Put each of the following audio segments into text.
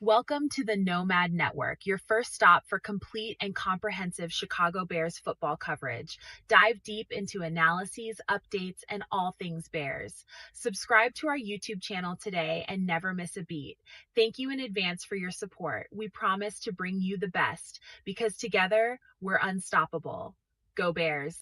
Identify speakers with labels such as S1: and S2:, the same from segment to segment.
S1: Welcome to the Nomad Network, your first stop for complete and comprehensive Chicago Bears football coverage. Dive deep into analyses, updates, and all things Bears. Subscribe to our YouTube channel today and never miss a beat. Thank you in advance for your support. We promise to bring you the best because together we're unstoppable. Go Bears!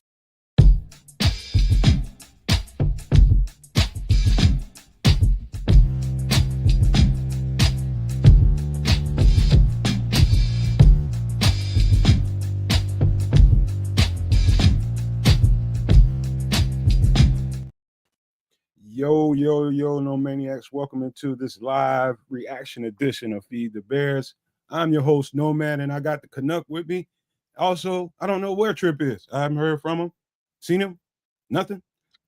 S2: Yo, no maniacs. Welcome into this live reaction edition of Feed the Bears. I'm your host, Nomad, and I got the Canuck with me. Also, I don't know where Trip is. I haven't heard from him, seen him, nothing.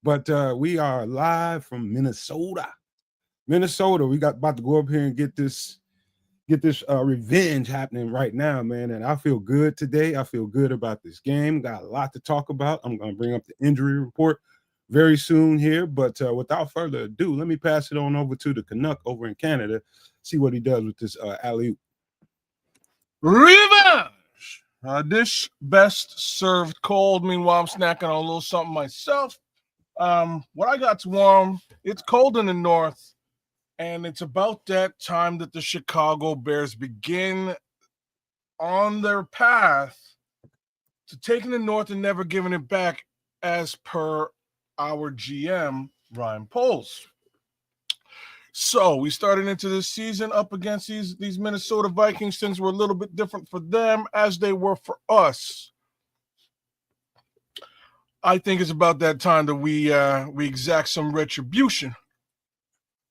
S2: But we are live from Minnesota. We got about to go up here and get this revenge happening right now, man. And I feel good today. I feel good about this game. Got a lot to talk about. I'm going to bring up the injury report very soon here, but without further ado, let me pass it on over to the Canuck over in Canada, see what he does with this alley-oop.
S3: Revenge! Dish best served cold. Meanwhile, I'm snacking on a little something myself. What I got to warm, it's cold in the north, and it's about that time that the Chicago Bears begin on their path to taking the north and never giving it back, as per our GM, Ryan Poles. So we started into this season up against these Minnesota Vikings. Things were a little bit different for them as they were for us. I think it's about that time that we exact some retribution.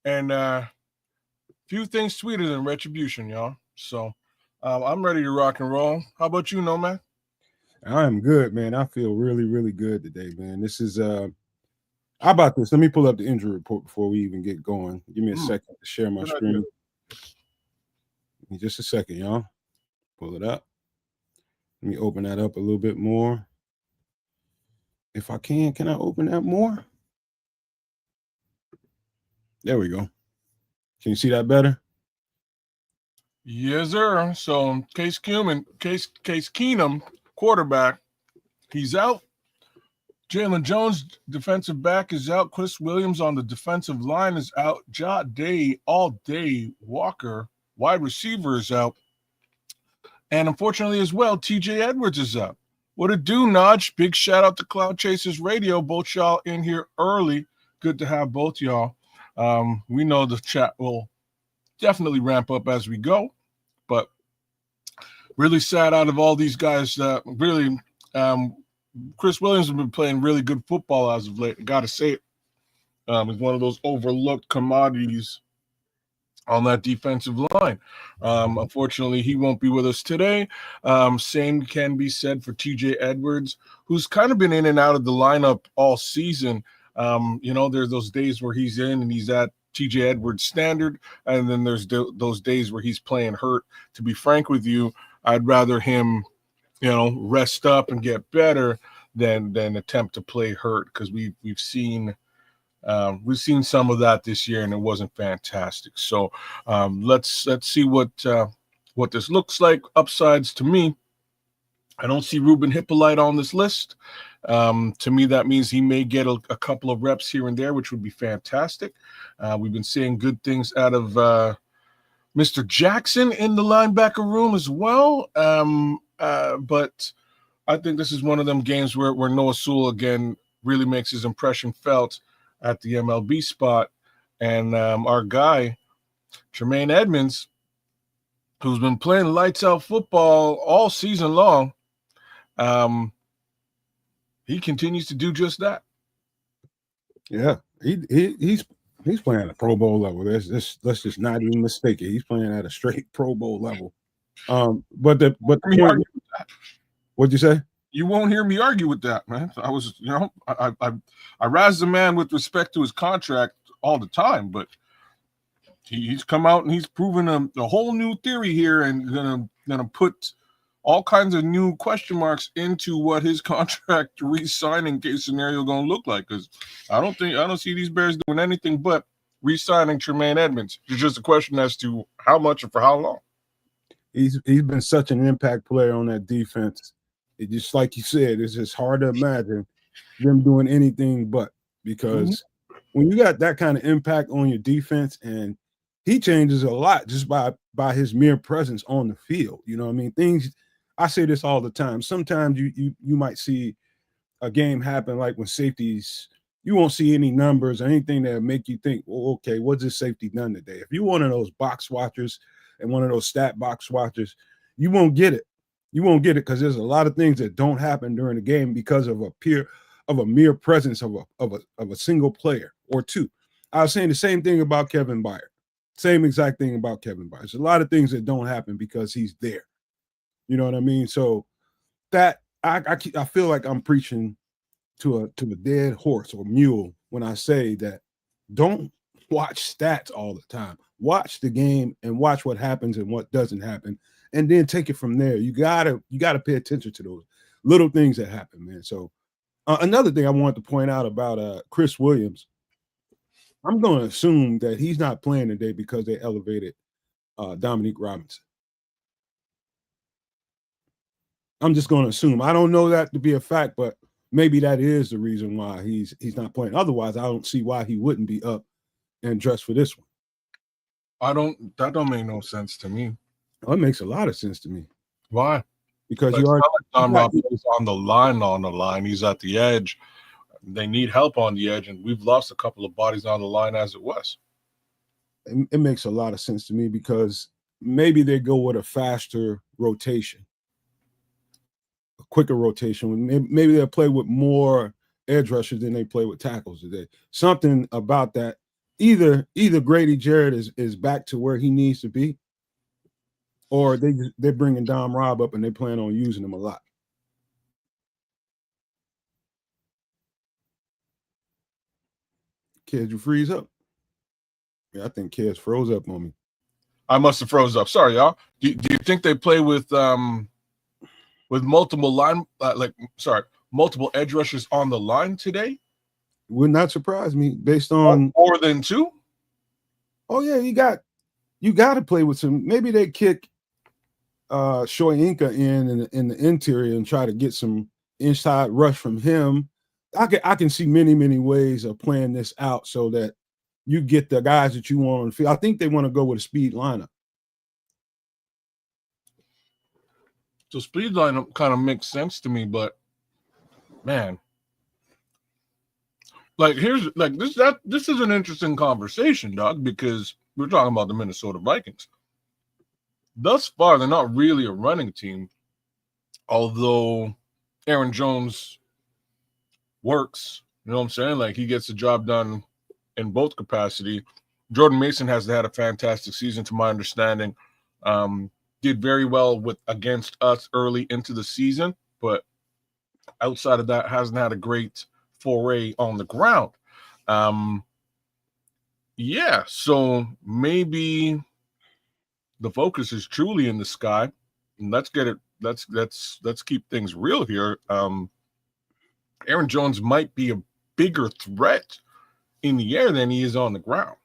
S3: And few things sweeter than retribution, y'all. So I'm ready to rock and roll. How about you, Nomad?
S2: I am good, man. I feel really, really good today, man. This is how about this? Let me pull up the injury report before we even get going. Give me a second to share my screen. Give me just a second, y'all. Pull it up. Let me open that up a little bit more. If I can I open that more? There we go. Can you see that better?
S3: Yes, sir. So Case Keenum, quarterback, he's out. Jalen Jones, defensive back, is out. Chris Williams on the defensive line is out. All day Walker, wide receiver, is out. And unfortunately as well, TJ Edwards is out. What it do, Nudge? Big shout out to Cloud Chasers Radio. Both y'all in here early. Good to have both y'all. We know the chat will definitely ramp up as we go. But really sad out of all these guys. Chris Williams has been playing really good football as of late. Got to say it. He's one of those overlooked commodities on that defensive line. Unfortunately, he won't be with us today. Same can be said for TJ Edwards, who's kind of been in and out of the lineup all season. There's those days where he's in and he's at TJ Edwards standard, and then there's those days where he's playing hurt. To be frank with you, I'd rather him rest up and get better than attempt to play hurt, because we've seen some of that this year and it wasn't fantastic. So let's see what this looks like. Upsides to me, I don't see Ruben Hippolyte on this list. To me, that means he may get a couple of reps here and there, which would be fantastic. We've been seeing good things out of Mr. Jackson in the linebacker room as well. But I think this is one of them games where Noah Sewell again really makes his impression felt at the MLB spot. And our guy, Tremaine Edmonds, who's been playing lights out football all season long, he continues to do just that.
S2: Yeah, he's playing at a Pro Bowl level. Let's just not even mistake it. He's playing at a straight Pro Bowl level. But the point, what'd you say?
S3: You won't hear me argue with that, man. I was, I razz the man with respect to his contract all the time, but he's come out and he's proven a whole new theory here, and gonna put all kinds of new question marks into what his contract re-signing case scenario gonna look like. Because I don't see these Bears doing anything but re-signing Tremaine Edmonds. It's just a question as to how much and for how long.
S2: He's been such an impact player on that defense. It just like you said, it's just hard to imagine them doing anything but, because when you got that kind of impact on your defense, and he changes a lot just by his mere presence on the field. You know what I mean? Things, I say this all the time. Sometimes you might see a game happen like when safeties, you won't see any numbers or anything that make you think, well, okay, what's this safety done today? If you're one of those box watchers and one of those stat box watchers, you won't get it. You won't get it because there's a lot of things that don't happen during the game because of a mere presence of a single player or two. I was saying the same thing about Kevin Byard. Same exact thing about Kevin Byard. There's a lot of things that don't happen because he's there. You know what I mean? So that I feel like I'm preaching to a dead horse or mule when I say that don't watch stats all the time. Watch the game and watch what happens and what doesn't happen, and then take it from there. You gotta pay attention to those little things that happen, man. So another thing I wanted to point out about Chris Williams, I'm going to assume that he's not playing today because they elevated Dominique Robinson. I'm just going to assume. I don't know that to be a fact, but maybe that is the reason why he's not playing. Otherwise, I don't see why he wouldn't be up and dressed for this one.
S3: That don't make no sense to me.
S2: Oh, it makes a lot of sense to me.
S3: Why?
S2: Because
S3: you already Tom Robinson is on the line. He's at the edge. They need help on the edge, and we've lost a couple of bodies on the line as it was.
S2: It makes a lot of sense to me because maybe they go with a faster rotation, a quicker rotation. Maybe they'll play with more edge rushers than they play with tackles today. Something about that. Either Grady Jarrett is back to where he needs to be, or they're bringing Dom Rob up and they plan on using him a lot. Kid, you freeze up? Yeah, I think Kid's froze up on me.
S3: I must have froze up. Sorry, y'all. Do you think they play with multiple multiple edge rushers on the line today?
S2: Would not surprise me based on
S3: more than two.
S2: Oh yeah, you got to play with some. Maybe they kick Shoy Inca in the interior and try to get some inside rush from him. I can see many ways of playing this out so that you get the guys that you want on the field. I think they want to go with a speed lineup.
S3: So speed lineup kind of makes sense to me, but man, like this is an interesting conversation, Doc, because we're talking about the Minnesota Vikings. Thus far, they're not really a running team, although Aaron Jones works. You know what I'm saying? Like, he gets the job done in both capacity. Jordan Mason has had a fantastic season, to my understanding. Did very well against us early into the season, but outside of that, hasn't had a great foray on the ground. So maybe the focus is truly in the sky. And let's get it. Let's keep things real here. Aaron Jones might be a bigger threat in the air than he is on the ground.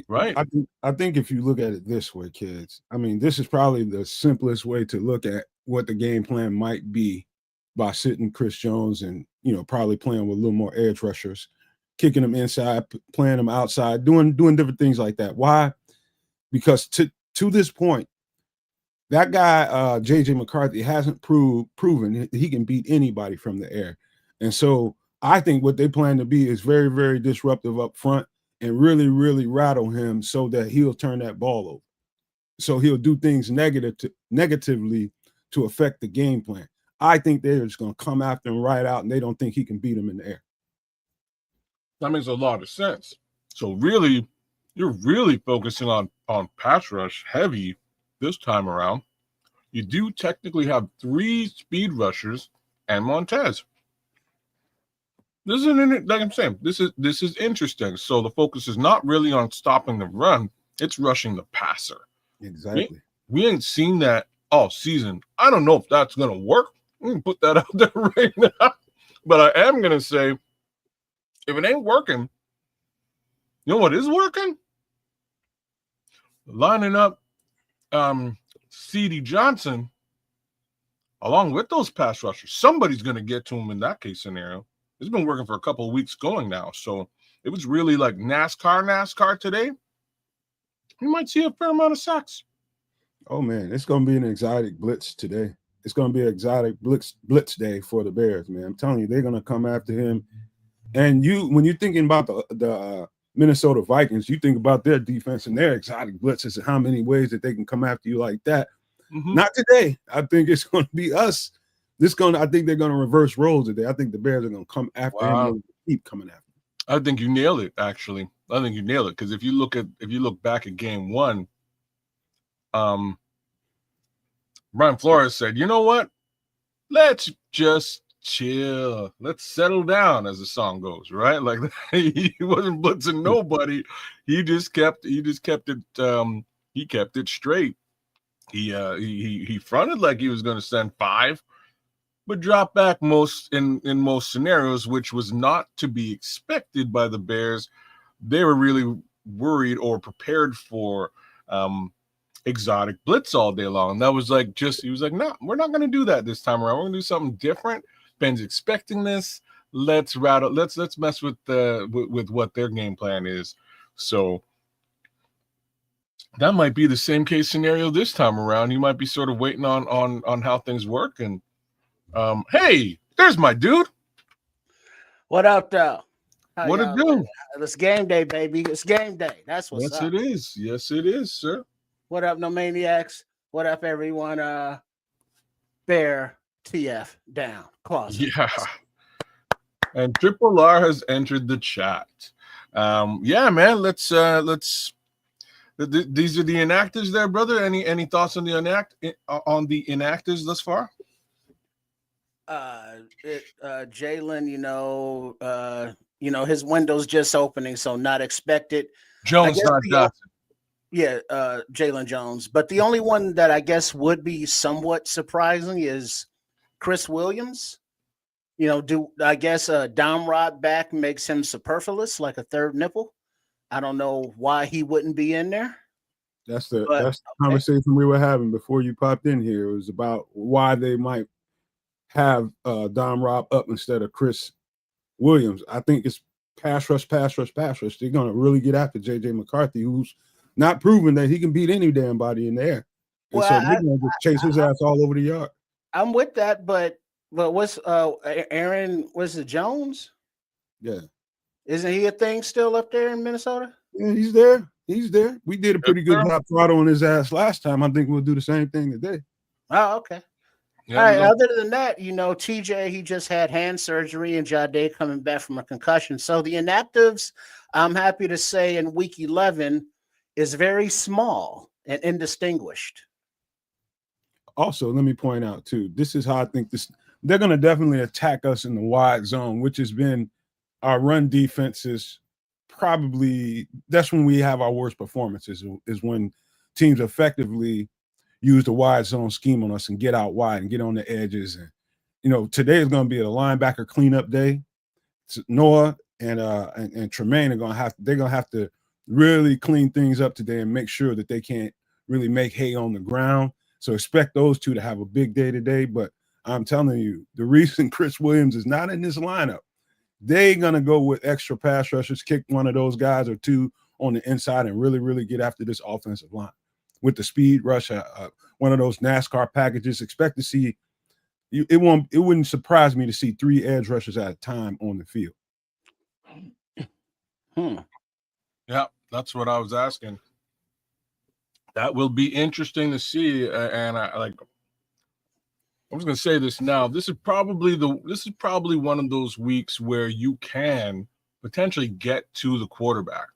S3: Right.
S2: I think if you look at it this way, kids, I mean, this is probably the simplest way to look at what the game plan might be by sitting Chris Jones and, probably playing with a little more edge rushers, kicking them inside, playing them outside, doing different things like that. Why? Because to this point, that guy, J.J. McCarthy, hasn't proven he can beat anybody from the air. And so I think what they plan to be is very, very disruptive up front and really, really rattle him so that he'll turn that ball over. So he'll do things negatively to affect the game plan. I think they're just going to come after him right out, and they don't think he can beat him in the air.
S3: That makes a lot of sense. So really, you're really focusing on pass rush heavy this time around. You do technically have 3 speed rushers and Montez. This is like I'm saying, this is interesting. So the focus is not really on stopping the run; it's rushing the passer.
S2: Exactly.
S3: We ain't seen that all season. I don't know if that's gonna work. I'm gonna put that out there right now. But I am gonna say, if it ain't working, You know what is working? Lining up C.D. Johnson along with those pass rushers. Somebody's going to get to him in that case scenario. It's been working for a couple of weeks going now. So it was really like NASCAR today. You might see a fair amount of sacks.
S2: Oh, man, it's going to be an exotic blitz today. It's going to be an exotic blitz day for the Bears, man. I'm telling you, they're going to come after him. And when you're thinking about the Minnesota Vikings, you think about their defense and their exotic blitzes and how many ways that they can come after you like that. Mm-hmm. Not today. I think it's going to be us. I think they're going to reverse roles today. I think the Bears are going to come after him and keep coming after him.
S3: I think you nailed it, actually. I think you nailed it because if you look back at game one, Brian Flores said, "You know what? Let's just chill. Let's settle down," as the song goes, right? Like he wasn't blitzing nobody. He just kept it. He kept it straight. He fronted like he was going to send 5, but dropped back in most scenarios, which was not to be expected by the Bears. They were really worried or prepared for exotic blitz all day long. And that was like he was like, no, we're not going to do that this time around. We're going to do something different. Ben's expecting this. Let's mess with what their game plan is. So that might be the same case scenario this time around. You might be sort of waiting on how things work. And hey, there's my dude.
S4: What up, though?
S3: What it do?
S4: It's game day, baby. It's game day. That's what's up.
S3: Yes, it is. Yes, it is, sir.
S4: What up, No Maniacs? What up, everyone? Bear TF down. Closet.
S3: Yeah. And Triple R has entered the chat. Yeah, man. Let's. These are the inactives there, brother. Any thoughts on the inactives thus far?
S4: Jalen, his window's just opening, so not expected.
S3: Jones, not Johnson.
S4: Yeah, Jalen Jones. But the only one that I guess would be somewhat surprising is Chris Williams. Dom Rod back makes him superfluous, like a third nipple. I don't know why he wouldn't be in there.
S2: That's the conversation we were having before you popped in here. It was about why they might have Dom Rob up instead of Chris Williams. I think it's pass rush. They're going to really get after J.J. McCarthy, who's not proven that he can beat any damn body in the air. And so they're going to just chase his ass all over the yard.
S4: I'm with that, but what's Aaron, was it Jones?
S2: Yeah.
S4: Isn't he a thing still up there in Minnesota?
S2: Yeah, he's there. We did a pretty good job throttling his ass last time. I think we'll do the same thing today.
S4: Oh, okay. Yeah, all right. Other than that, TJ, he just had hand surgery, and Jade coming back from a concussion. So the inactives, I'm happy to say, in week 11 is very small and indistinguished.
S2: Also, let me point out too, this is how I think they're going to definitely attack us in the wide zone, which has been our run defenses. Probably that's when we have our worst performances, is when teams effectively use the wide zone scheme on us and get out wide and get on the edges. And today is going to be a linebacker cleanup day. Noah and Tremaine they're going to have to really clean things up today and make sure that they can't really make hay on the ground. So expect those two to have a big day today. But I'm telling you, the reason Chris Williams is not in this lineup, they're going to go with extra pass rushers, kick one of those guys or two on the inside and really, really get after this offensive line. With the speed rush, one of those NASCAR packages, expect to see it wouldn't surprise me to see 3 edge rushers at a time on the field.
S3: Yeah, that's what I was asking. That will be interesting to see. And I was going to say this now. This is probably one of those weeks where you can potentially get to the quarterback.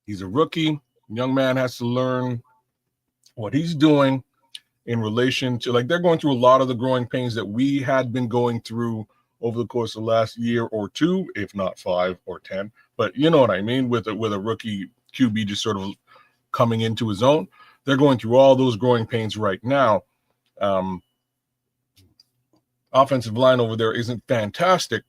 S3: He's a rookie. Young man has to learn what he's doing in relation to, they're going through a lot of the growing pains that we had been going through over the course of the last year or two, if not 5 or 10. But you know what I mean, with a rookie QB just sort of coming into his own. They're going through all those growing pains right now. Offensive line over there isn't fantastic.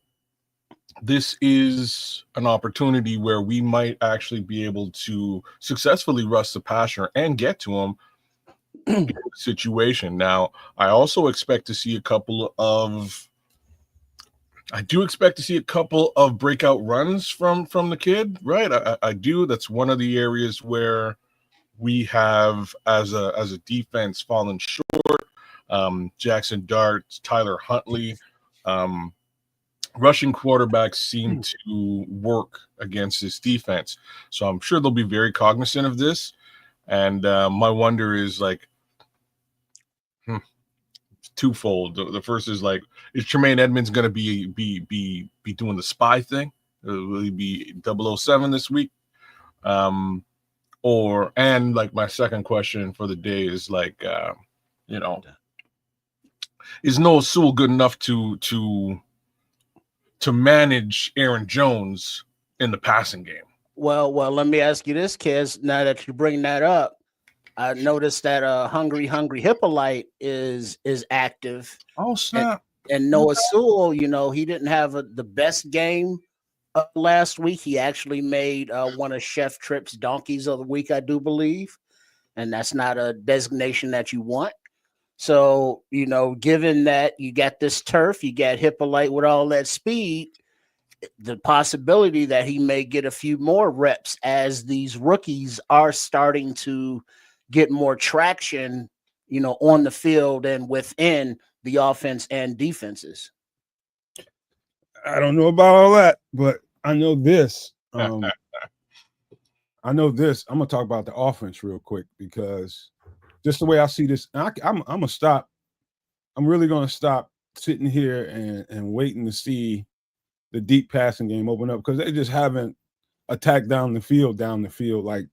S3: this is an opportunity where we might actually be able to successfully rush the passer and get to him in the situation. Now, I also expect to see I do expect to see a couple of breakout runs from the kid, right? I do. That's one of the areas where we have, as a defense, fallen short. Jackson Dart, Tyler Huntley, rushing quarterbacks seem to work against this defense. So I'm sure they'll be very cognizant of this. And my wonder is like, twofold. The first is like, is Tremaine Edmonds going to be doing the spy thing? Will he be 007 this week? And like my second question for the day is like, is Noah Sewell good enough to manage Aaron Jones in the passing game?
S4: Well, let me ask you this, Kez. Now that you bring that up, I noticed that Hungry Hippolyte is active.
S3: Oh, snap.
S4: And Noah Sewell, he didn't have the best game last week. He actually made one of Chef Tripp's donkeys of the week, I do believe. And that's not a designation that you want. So, given that you got this turf, you got Hippolyte with all that speed, the possibility that he may get a few more reps as these rookies are starting to get more traction, on the field and within the offense and defenses.
S2: I don't know about all that, but I know this. I'm going to talk about the offense real quick because just the way I see this, I'm going to stop. I'm really going to stop sitting here and waiting to see the deep passing game open up because they just haven't attacked down the field, like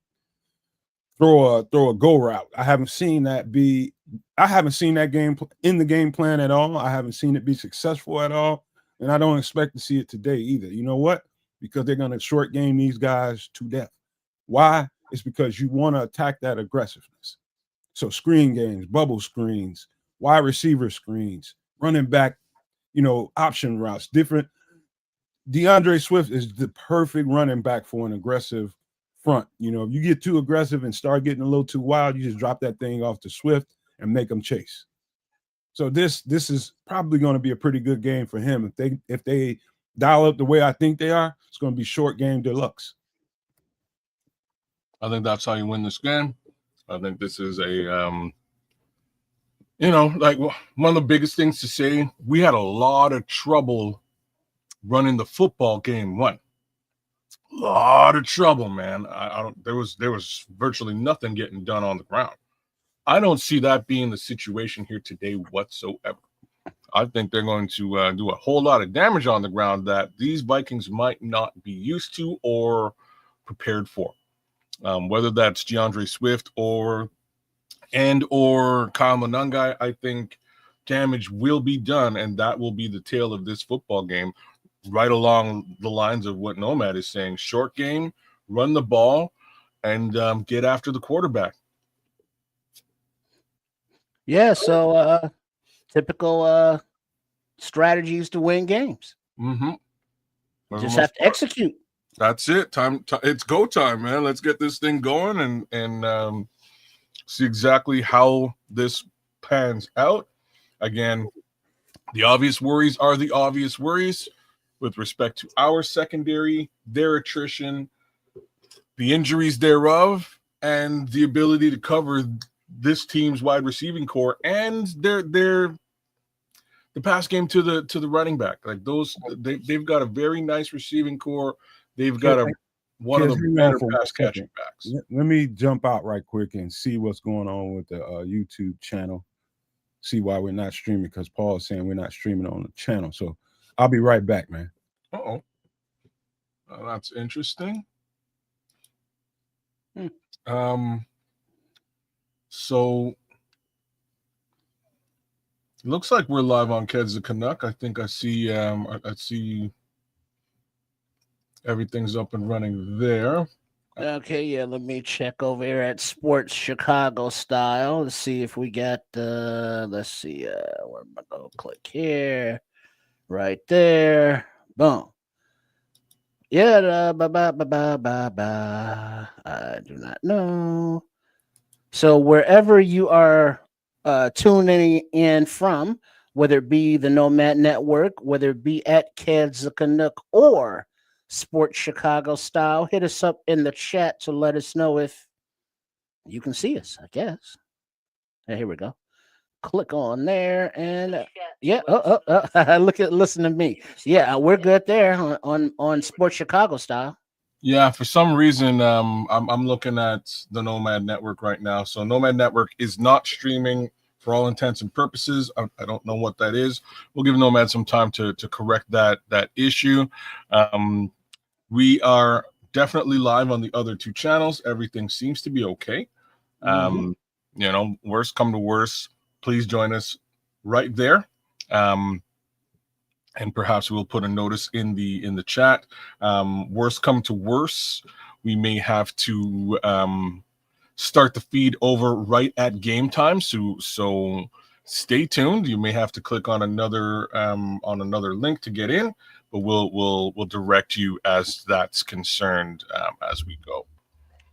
S2: throw a go route. I haven't seen that game in the game plan at all. I haven't seen it be successful at all. And I don't expect to see it today either. You know what? Because they're going to short game these guys to death. Why? It's because you want to attack that aggressiveness. So screen games, bubble screens, wide receiver screens, running back, option routes, different. DeAndre Swift is the perfect running back for an aggressive front. If you get too aggressive and start getting a little too wild, you just drop that thing off to Swift and make them chase. So this is probably going to be a pretty good game for him. If they dial up the way I think they are, it's going to be short game deluxe.
S3: I think that's how you win this game. I think this is a like one of the biggest things to say. We had a lot of trouble running the football game. A lot of trouble, man. There was virtually nothing getting done on the ground. I don't see that being the situation here today whatsoever. I think they're going to do a whole lot of damage on the ground that these Vikings might not be used to or prepared for. Whether that's DeAndre Swift or Kyle Monangai, I think damage will be done, and that will be the tale of this football game, right along the lines of what Nomad is saying. Short game, run the ball, and get after the quarterback.
S4: Yeah, so typical strategies to win games.
S3: Mm-hmm.
S4: Just have to execute.
S3: That's it. It's go time, man. Let's get this thing going and see exactly how this pans out. Again, the obvious worries are the obvious worries with respect to our secondary, their attrition, the injuries thereof, and the ability to cover this team's wide receiving core and the pass game to the running back. Like they've got a very nice receiving core. They've got one of the better pass catching backs.
S2: Let me jump out right quick and see what's going on with the YouTube channel. See why we're not streaming, because Paul is saying we're not streaming on the channel. So I'll be right back, man.
S3: Uh-oh. That's interesting. So it looks like we're live on Keds the Canuck. I think I see I see everything's up and running there.
S4: Okay, yeah, let me check over here at Sports Chicago Style. Let's see if we got let's see where am I gonna click here? Right there. Boom. Yeah, I do not know. So wherever you are tuning in from, whether it be the Nomad Network, whether it be at Kids the Canuck or Sports Chicago Style, hit us up in the chat to let us know if you can see us, I guess. Here we go. Click on there and yeah, listen to me. Yeah, we're good there on Sports Chicago Style.
S3: Yeah, for some reason, I'm looking at the Nomad Network right now. So Nomad Network is not streaming for all intents and purposes. I don't know what that is. We'll give Nomad some time to correct that issue. We are definitely live on the other two channels. Everything seems to be okay. Worst come to worst, please join us right there. And perhaps we'll put a notice in the chat. Worst come to worst, we may have to start the feed over right at game time. So stay tuned. You may have to click on another link to get in, but we'll direct you as that's concerned as we go.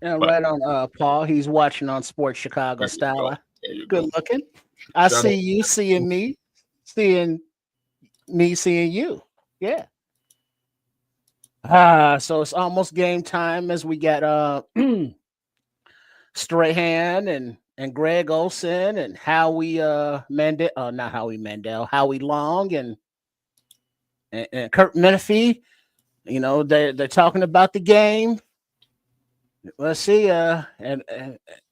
S4: Yeah, right on Paul. He's watching on Sports Chicago Style. Good looking. I see you seeing me, seeing you. Yeah. So it's almost game time as we got Strahan and Greg Olson and Howie Mandel, not Howie Mandel, Howie Long and Kurt Menefee. You know, they're talking about the game. Let's see, and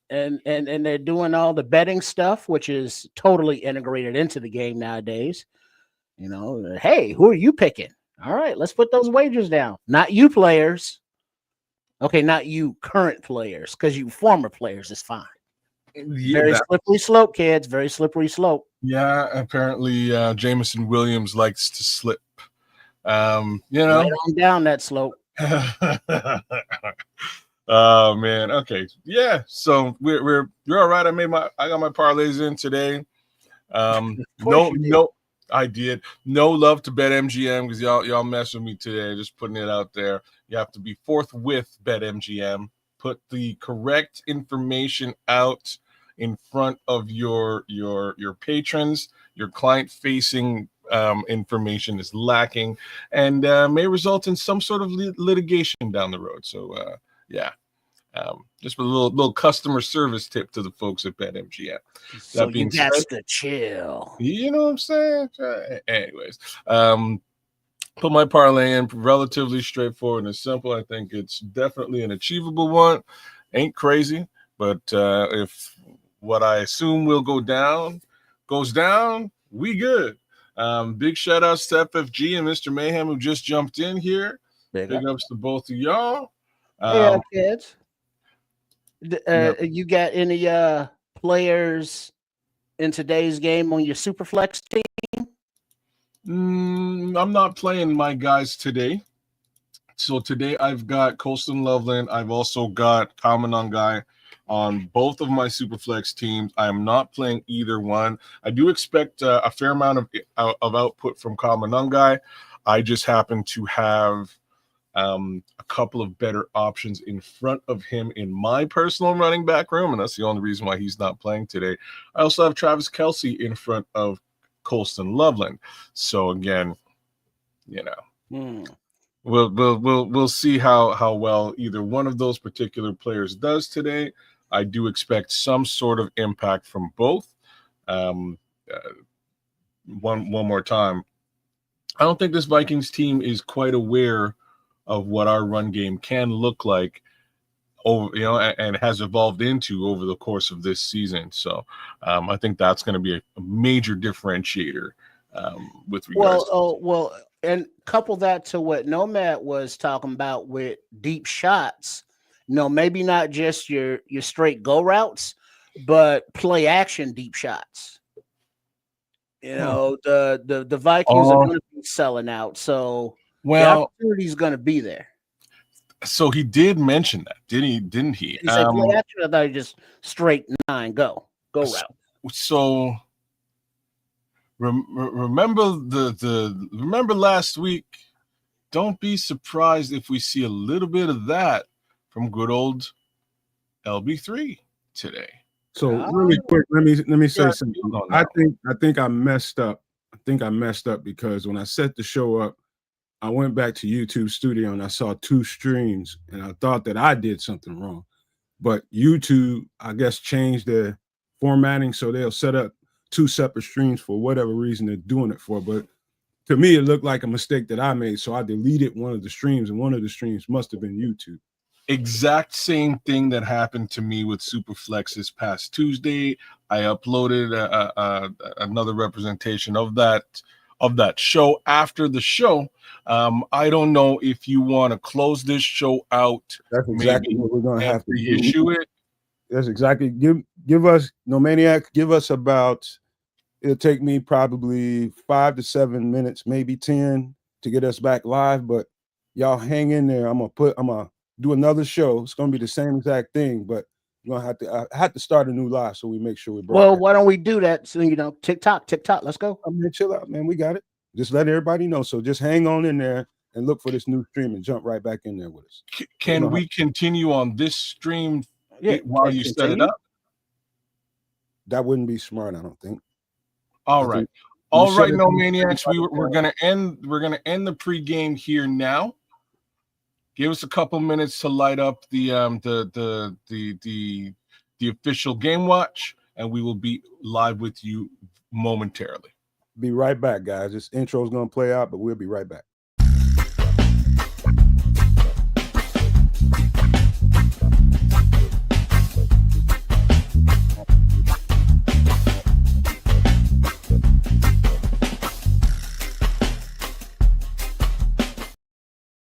S4: they're doing all the betting stuff, which is totally integrated into the game nowadays. You know, hey, who are you picking? All right, let's put those wagers down. Not you players. Okay, not you current players, because you former players is fine.
S3: Yeah,
S4: very slippery slope, kids. Very slippery slope.
S3: Yeah, apparently Jameson Williams likes to slip. Right
S4: on down that slope.
S3: Oh man, okay, yeah. So you're all right. I got my parlays in today. I did. No love to BetMGM because y'all mess with me today. Just putting it out there. You have to be forthwith BetMGM. Put the correct information out in front of your patrons. Your client facing information is lacking and may result in some sort of litigation down the road. So yeah. Just a little customer service tip to the folks at BetMGM.
S4: So you got to chill.
S3: You know what I'm saying? Anyways, put my parlay in, relatively straightforward and simple. I think it's definitely an achievable one. Ain't crazy, but if what I assume will go down goes down, we good. Big shout outs to FFG and Mr. Mayhem who just jumped in here. Big ups to both of y'all.
S4: Yeah, kids. You got any players in today's game on your Superflex team?
S3: I'm not playing my guys today. So today I've got Colston Loveland. I've also got Kamanangai on both of my Superflex teams. I am not playing either one. I do expect a fair amount of output from Kamanangai. I just happen to have a couple of better options in front of him in my personal running back room, and that's the only reason why he's not playing today. I also have Travis Kelce in front of Colston Loveland. So again, we'll see how well either one of those particular players does today. I do expect some sort of impact from both. One more time, I don't think this Vikings team is quite aware of what our run game can look like and has evolved into over the course of this season. So I think that's going to be a major differentiator with regards
S4: well, and couple that to what Nomad was talking about with deep shots. Maybe not just your straight go routes, but play action deep shots. The Vikings are going to be selling out. So the opportunity is going to be there.
S3: So he did mention that, didn't he?
S4: He said play action. I thought just straight 9 go route.
S3: So remember remember last week don't be surprised if we see a little bit of that from good old LB3 today.
S2: So really quick, let me say something. I think I messed up. I think I messed up because when I set the show up, I went back to YouTube Studio and I saw 2 streams, and I thought that I did something wrong. But YouTube, I guess, changed their formatting, so they'll set up 2 separate streams for whatever reason they're doing it for. But to me, it looked like a mistake that I made, so I deleted one of the streams, and one of the streams must have been YouTube.
S3: Exact same thing that happened to me with Superflex this past Tuesday. I uploaded another representation of that show after the show. I don't know if you want to close this show out.
S2: That's exactly what we're going to have to do.
S3: Issue it.
S2: That's exactly. Give us, No Maniac, give us about, it'll take me probably 5 to 7 minutes, maybe 10 to get us back live, but y'all hang in there. I'm gonna do another show. It's gonna be the same exact thing, but you're gonna have to start a new live so we make sure we broadcast.
S4: Well, why don't we do that? So TikTok, let's go.
S2: I mean, chill out, man. We got it. Just let everybody know. So just hang on in there and look for this new stream and jump right back in there with us.
S3: Can we continue on this stream while you set it up?
S2: That wouldn't be smart, I don't think.
S3: All right, no maniacs. We're gonna end the pregame here now. Give us a couple minutes to light up the official game watch, and we will be live with you momentarily.
S2: Be right back, guys. This intro is gonna play out, but we'll be right back.